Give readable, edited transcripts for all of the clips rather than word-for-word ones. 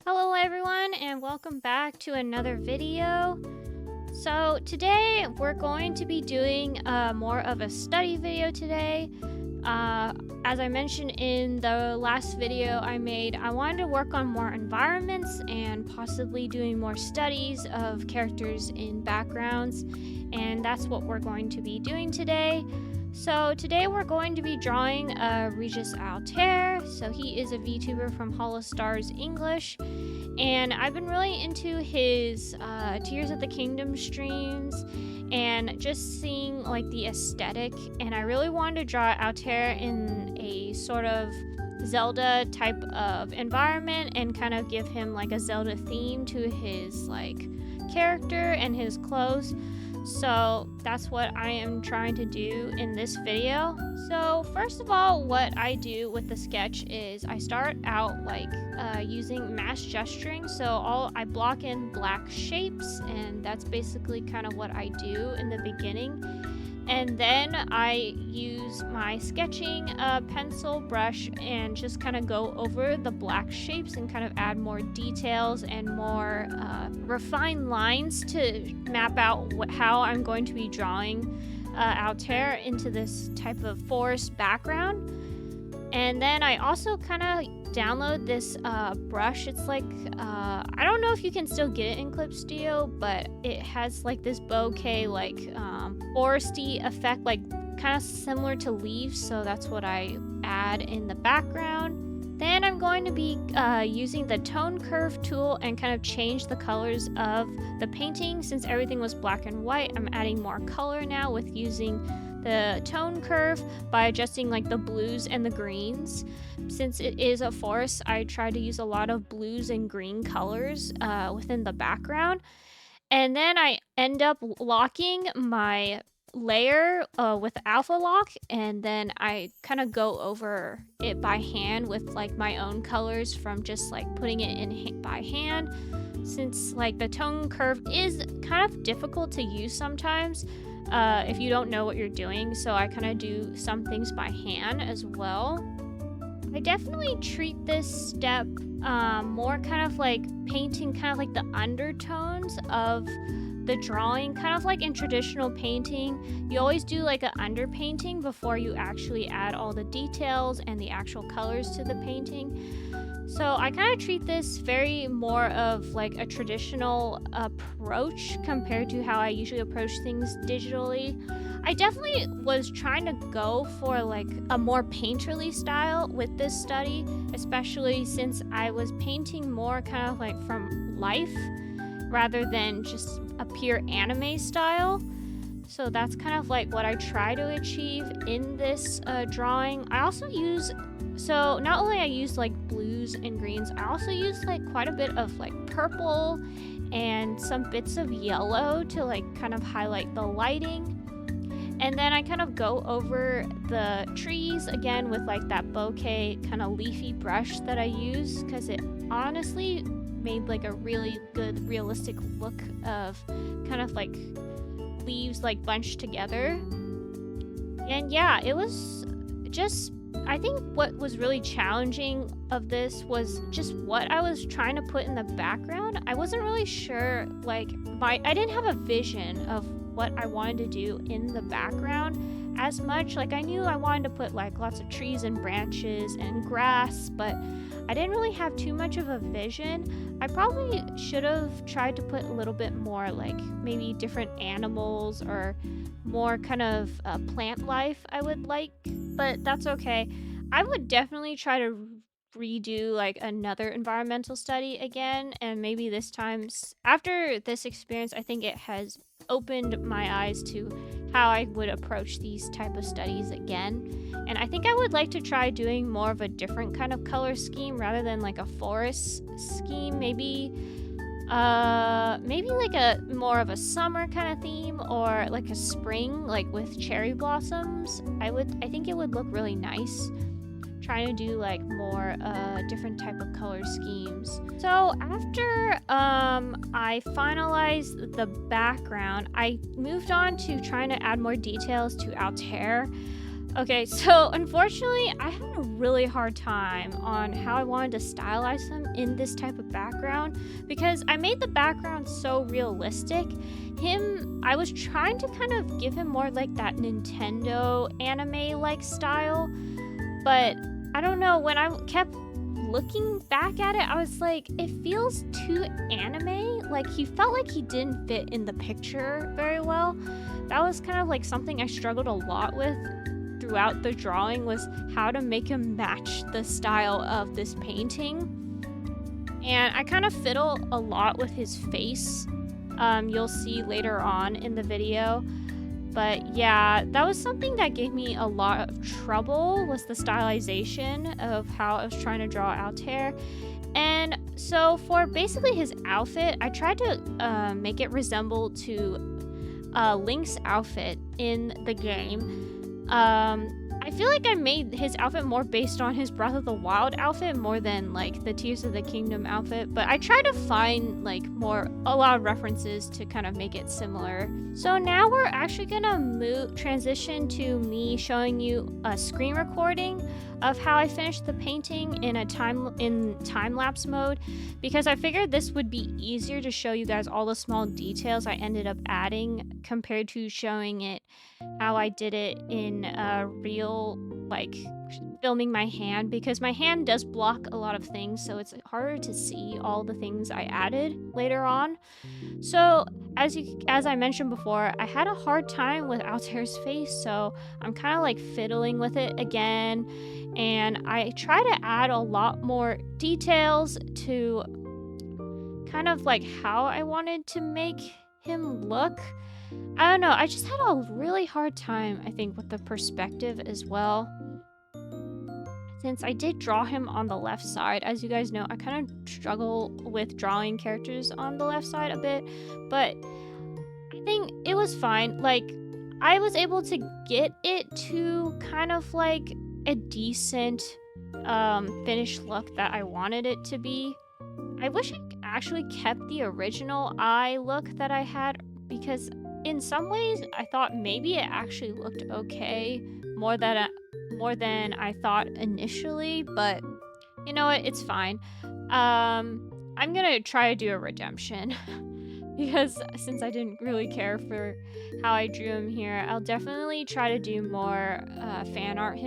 Hello everyone and welcome back to another video. So today we're going to be doing more of a study video today. As I mentioned in the last video I made, I wanted to work on more environments and possibly doing more studies of characters in backgrounds, and that's what we're going to be doing today. So today we're going to be drawing Regis Altare. So he is a VTuber from Holostars English, and I've been really into his Tears of the Kingdom streams and just seeing like the aesthetic, and I really wanted to draw Altare in a sort of Zelda type of environment and kind of give him like a Zelda theme to his like character and his clothes. So that's what I am trying to do in this video. So first of all, what I do with the sketch is I start out like using mass gesturing. So I block in black shapes, and that's basically kind of what I do in the beginning. And then I use my sketching pencil brush and just kind of go over the black shapes and kind of add more details and more refined lines to map out how I'm going to be drawing Altare into this type of forest background. And then I also kind of download this brush. It's like I don't know if you can still get it in Clip Studio, but it has like this bokeh like foresty effect, like kind of similar to leaves, so that's what I add in the background. Then I'm going to be using the tone curve tool and kind of change the colors of the painting. Since everything was black and white, I'm adding more color now with using the tone curve by adjusting like the blues and the greens. Since it is a forest, I try to use a lot of blues and green colors within the background. And then I end up locking my layer with alpha lock, and then I kind of go over it by hand with like my own colors from just like putting it in by hand, since like the tone curve is kind of difficult to use sometimes if you don't know what you're doing. So I kind of do some things by hand as well. I definitely treat this step more kind of like painting kind of like the undertones of the drawing, kind of like in traditional painting. You always do like an underpainting before you actually add all the details and the actual colors to the painting. So I kind of treat this very more of like a traditional approach compared to how I usually approach things digitally. I definitely was trying to go for like a more painterly style with this study, especially since I was painting more kind of like from life rather than just a pure anime style. So that's kind of like what I try to achieve in this drawing. I also use, so not only I use like blues and greens, I also use like quite a bit of like purple and some bits of yellow to like kind of highlight the lighting. And then I kind of go over the trees again with like that bokeh kind of leafy brush that I use, because it honestly made like a really good realistic look of kind of like leaves like bunched together. And yeah, it was just, I think what was really challenging of this was just what I was trying to put in the background. I wasn't really sure, like I didn't have a vision of what I wanted to do in the background as much. Like I knew I wanted to put like lots of trees and branches and grass, but I didn't really have too much of a vision. I probably should have tried to put a little bit more like maybe different animals or more kind of plant life I would like, but that's okay. I would definitely try to redo like another environmental study again, and maybe this time after this experience, I think it has opened my eyes to how I would approach these type of studies again. And I think I would like to try doing more of a different kind of color scheme rather than like a forest scheme. Maybe like a more of a summer kind of theme, or like a spring, like with cherry blossoms. I think it would look really nice trying to do like more different type of color schemes. So after I finalized the background, I moved on to trying to add more details to Altare. Okay, so unfortunately, I had a really hard time on how I wanted to stylize him in this type of background because I made the background so realistic. I was trying to kind of give him more like that Nintendo anime-like style, but I don't know, when I kept looking back at it, I was like, it feels too anime. Like, he felt like he didn't fit in the picture very well. That was kind of like something I struggled a lot with throughout the drawing, was how to make him match the style of this painting. And I kind of fiddle a lot with his face. You'll see later on in the video. But yeah, that was something that gave me a lot of trouble, was the stylization of how I was trying to draw Altair. And so for basically his outfit, I tried to make it resemble to Link's outfit in the game. I feel like I made his outfit more based on his Breath of the Wild outfit more than like the Tears of the Kingdom outfit, but I try to find like a lot of references to kind of make it similar. So now we're actually gonna transition to me showing you a screen recording of how I finished the painting in time-lapse mode, because I figured this would be easier to show you guys all the small details I ended up adding compared to showing it how I did it in real, like filming my hand, because my hand does block a lot of things, so it's harder to see all the things I added later on. So as I mentioned before, I had a hard time with Altair's face, so I'm kind of like fiddling with it again, and I try to add a lot more details to kind of like how I wanted to make him look. I don't know, I just had a really hard time, I think, with the perspective as well. Since I did draw him on the left side, as you guys know, I kind of struggle with drawing characters on the left side a bit, but I think it was fine. Like, I was able to get it to kind of like a decent finished look that I wanted it to be. I wish I actually kept the original eye look that I had, because in some ways I thought maybe it actually looked okay, more than I thought initially, but you know what, it's fine. I'm gonna try to do a redemption because since I didn't really care for how I drew him here, I'll definitely try to do more fan art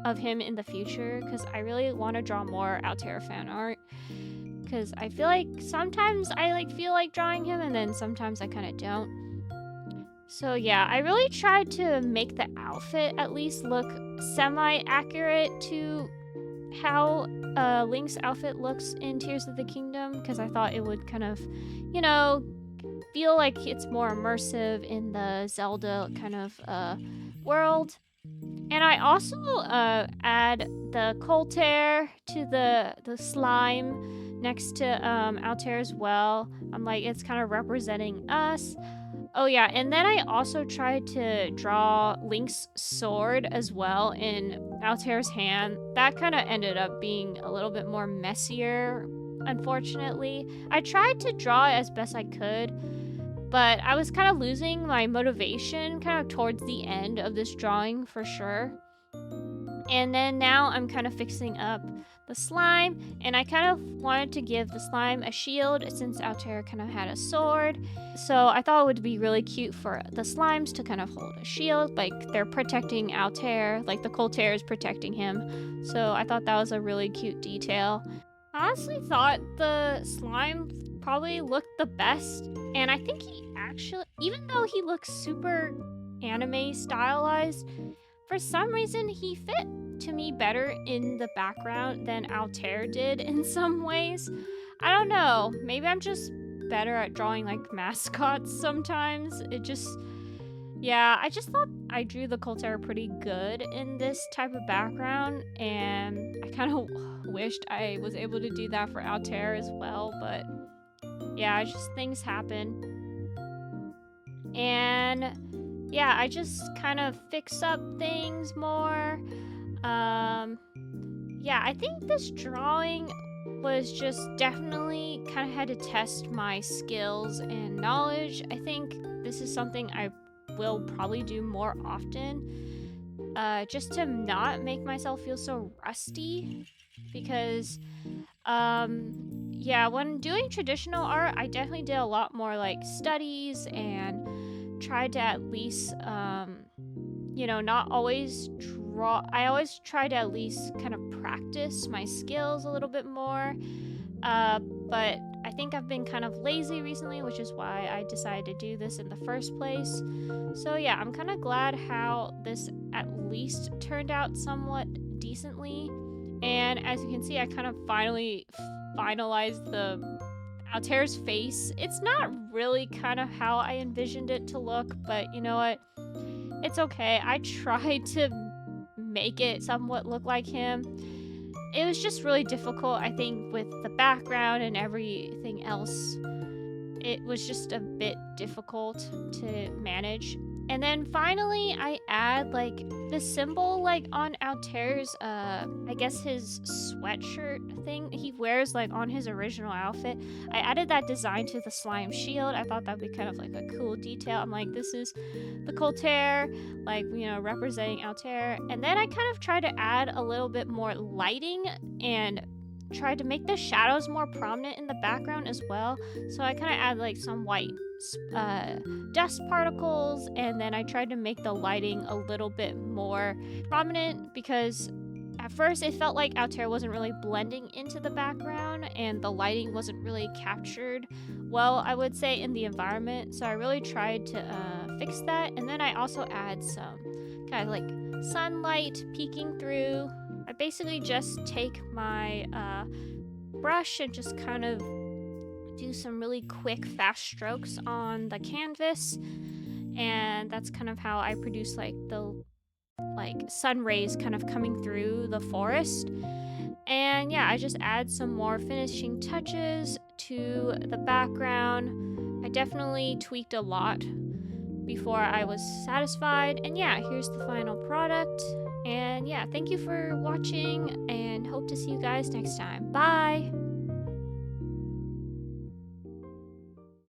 of him in the future, because I really want to draw more Altair fan art, because I feel like sometimes I feel like drawing him, and then sometimes I kind of don't. So yeah, I really tried to make the outfit at least look semi-accurate to how Link's outfit looks in Tears of the Kingdom, because I thought it would kind of, you know, feel like it's more immersive in the Zelda kind of world. And I also add the Coltair to the slime next to Altair as well. I'm like, it's kind of representing us. Oh yeah, and then I also tried to draw Link's sword as well in Altair's hand. That kind of ended up being a little bit more messier, unfortunately. I tried to draw it as best I could, but I was kind of losing my motivation kind of towards the end of this drawing for sure. And then now I'm kind of fixing up the slime, and I kind of wanted to give the slime a shield since Altair kind of had a sword. So I thought it would be really cute for the slimes to kind of hold a shield, like they're protecting Altair, like the Coltair is protecting him. So I thought that was a really cute detail. I honestly thought the slime probably looked the best, and I think he actually, even though he looks super anime stylized, for some reason he fit to me better in the background than Altair did in some ways. I don't know, maybe I'm just better at drawing like mascots sometimes. I just thought I drew the Coltair pretty good in this type of background, and I kind of wished I was able to do that for Altair as well, but yeah, just things happen. And yeah, I just kind of fix up things more. Yeah, I think this drawing was just definitely kind of had to test my skills and knowledge. I think this is something I will probably do more often. just to not make myself feel so rusty, because yeah, when doing traditional art, I definitely did a lot more like studies and tried to at least you know, not always draw. I always try to at least kind of practice my skills a little bit more. But I think I've been kind of lazy recently, which is why I decided to do this in the first place. So yeah, I'm kind of glad how this at least turned out somewhat decently. And as you can see, I kind of finally finalized the Altair's face. It's not really kind of how I envisioned it to look, but you know what? It's okay. I tried to make it somewhat look like him. It was just really difficult, I think, with the background and everything else. It was just a bit difficult to manage. And then finally, I add like the symbol like on Altaire's, I guess his sweatshirt thing he wears like on his original outfit. I added that design to the slime shield. I thought that'd be kind of like a cool detail. I'm like, this is the Altaire, like, you know, representing Altaire. And then I kind of tried to add a little bit more lighting and tried to make the shadows more prominent in the background as well. So I kind of add like some white dust particles, and then I tried to make the lighting a little bit more prominent, because at first it felt like Altair wasn't really blending into the background and the lighting wasn't really captured well, I would say, in the environment. So I really tried to fix that. And then I also add some kind of like sunlight peeking through. I basically just take my brush and just kind of do some really quick fast strokes on the canvas, and that's kind of how I produce like the sun rays kind of coming through the forest. And yeah, I just add some more finishing touches to the background. I definitely tweaked a lot before I was satisfied, and yeah, here's the final product. And yeah, thank you for watching, and hope to see you guys next time. Bye!